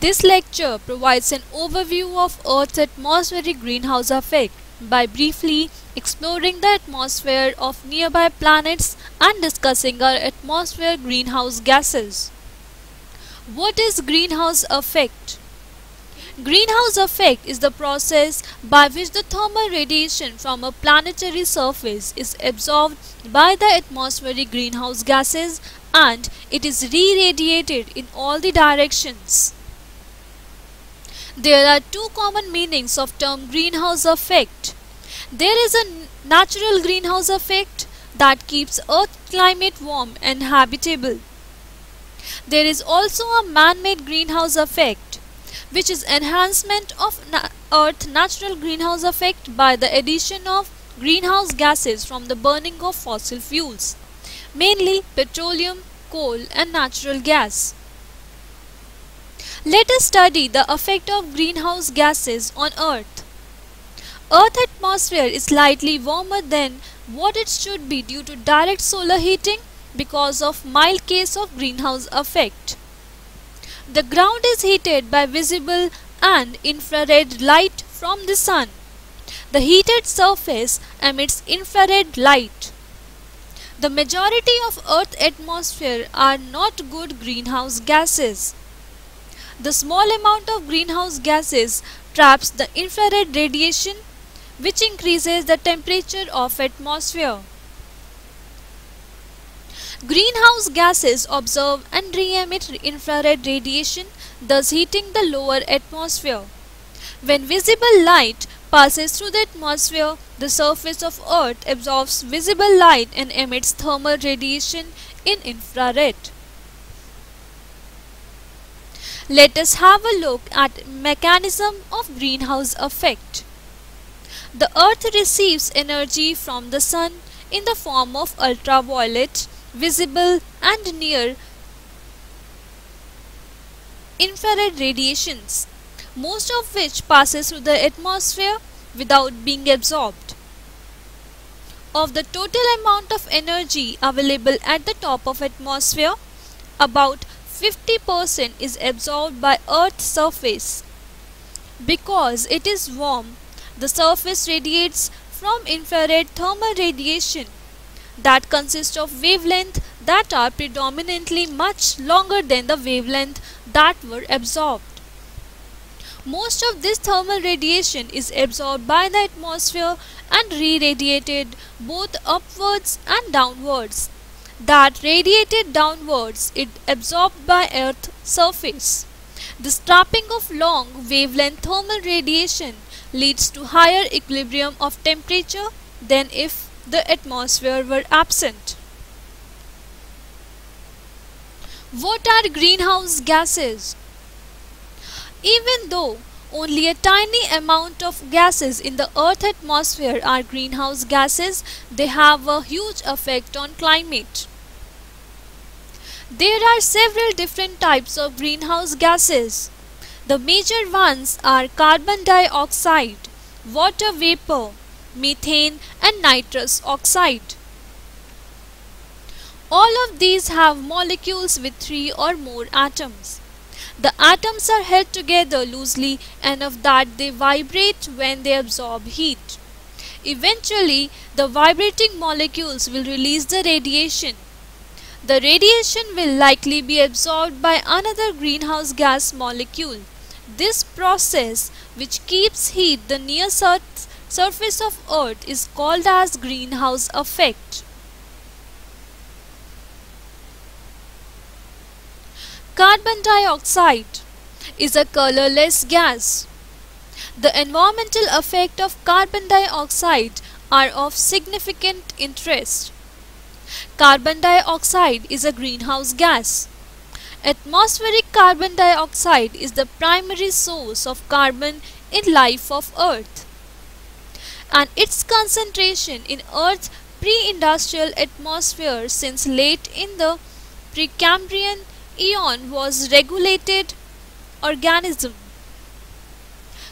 This lecture provides an overview of Earth's atmospheric greenhouse effect by briefly exploring the atmosphere of nearby planets and discussing our atmosphere greenhouse gases. What is greenhouse effect? Greenhouse effect is the process by which the thermal radiation from a planetary surface is absorbed by the atmospheric greenhouse gases and it is re-radiated in all the directions. There are two common meanings of term greenhouse effect. There is a natural greenhouse effect that keeps Earth climate warm and habitable. There is also a man-made greenhouse effect, which is enhancement of Earth natural greenhouse effect by the addition of greenhouse gases from the burning of fossil fuels, mainly petroleum, coal and natural gas. Let us study the effect of greenhouse gases on Earth. Earth's atmosphere is slightly warmer than what it should be due to direct solar heating because of mild case of greenhouse effect. The ground is heated by visible and infrared light from the sun. The heated surface emits infrared light. The majority of Earth's atmosphere are not good greenhouse gases. The small amount of greenhouse gases traps the infrared radiation, which increases the temperature of atmosphere. Greenhouse gases absorb and re-emit infrared radiation, thus heating the lower atmosphere. When visible light passes through the atmosphere, the surface of Earth absorbs visible light and emits thermal radiation in infrared. Let us have a look at mechanism of greenhouse effect. The Earth receives energy from the Sun in the form of ultraviolet, visible and near infrared radiations, most of which passes through the atmosphere without being absorbed. Of the total amount of energy available at the top of atmosphere, about 50% is absorbed by Earth's surface. Because it is warm, the surface radiates from infrared thermal radiation that consists of wavelengths that are predominantly much longer than the wavelength that were absorbed. Most of this thermal radiation is absorbed by the atmosphere and re-radiated both upwards and downwards. That radiated downwards is absorbed by Earth's surface. This trapping of long wavelength thermal radiation leads to higher equilibrium of temperature than if the atmosphere were absent. What are greenhouse gases? Even though only a tiny amount of gases in the Earth's atmosphere are greenhouse gases, they have a huge effect on climate. There are several different types of greenhouse gases. The major ones are carbon dioxide, water vapor, methane and nitrous oxide. All of these have molecules with 3 or more atoms. The atoms are held together loosely enough that they vibrate when they absorb heat. Eventually, the vibrating molecules will release the radiation. The radiation will likely be absorbed by another greenhouse gas molecule. This process, which keeps heat the near surface of Earth, is called as greenhouse effect. Carbon dioxide is a colorless gas. The environmental effects of carbon dioxide are of significant interest. Carbon dioxide is a greenhouse gas. Atmospheric carbon dioxide is the primary source of carbon in life of Earth, and its concentration in Earth's pre-industrial atmosphere since late in the Precambrian Eon was regulated organism.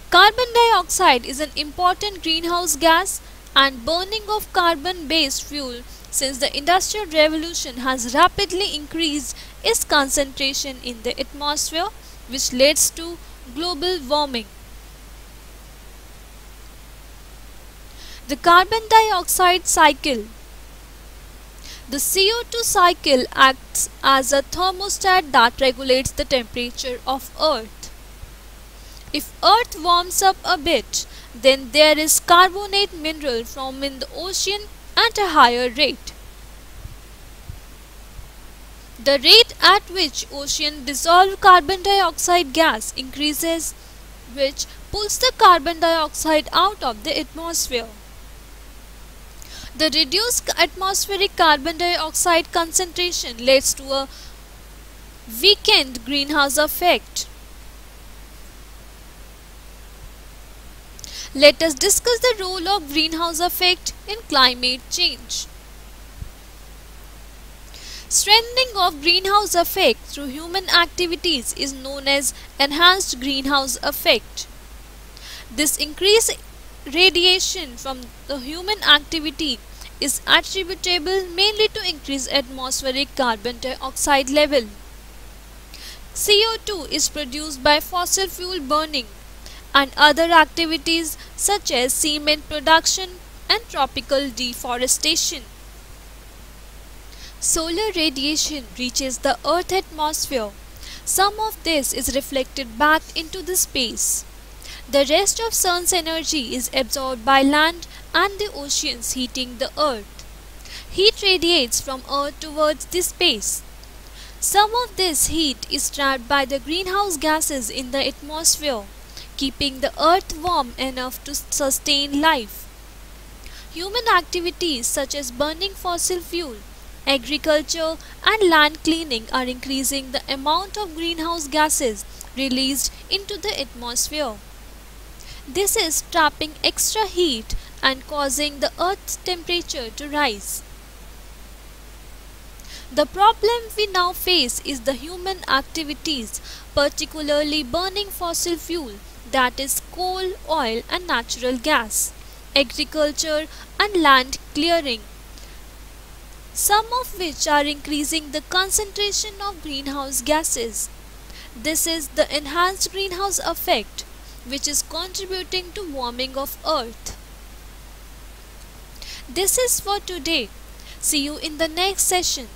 Carbon dioxide is an important greenhouse gas, and burning of carbon-based fuel since the Industrial Revolution has rapidly increased its concentration in the atmosphere, which leads to global warming. The carbon dioxide cycle. The CO2 cycle acts as a thermostat that regulates the temperature of Earth. If Earth warms up a bit, then there is carbonate mineral from in the ocean at a higher rate. The rate at which ocean dissolve carbon dioxide gas increases, which pulls the carbon dioxide out of the atmosphere. The reduced atmospheric carbon dioxide concentration leads to a weakened greenhouse effect. Let us discuss the role of greenhouse effect in climate change. Strengthening of greenhouse effect through human activities is known as enhanced greenhouse effect. This increased radiation from the human activity is attributable mainly to increased atmospheric carbon dioxide level. CO2 is produced by fossil fuel burning and other activities such as cement production and tropical deforestation. Solar radiation reaches the Earth atmosphere. Some of this is reflected back into the space. The rest of sun's energy is absorbed by land and the oceans, heating the Earth. Heat radiates from Earth towards the space. Some of this heat is trapped by the greenhouse gases in the atmosphere, keeping the Earth warm enough to sustain life. Human activities such as burning fossil fuel, agriculture and land cleaning are increasing the amount of greenhouse gases released into the atmosphere. This is trapping extra heat and causing the Earth's temperature to rise. The problem we now face is the human activities, particularly burning fossil fuel, that is coal, oil and natural gas, agriculture and land clearing, some of which are increasing the concentration of greenhouse gases. This is the enhanced greenhouse effect, which is contributing to warming of Earth. This is for today. See you in the next session.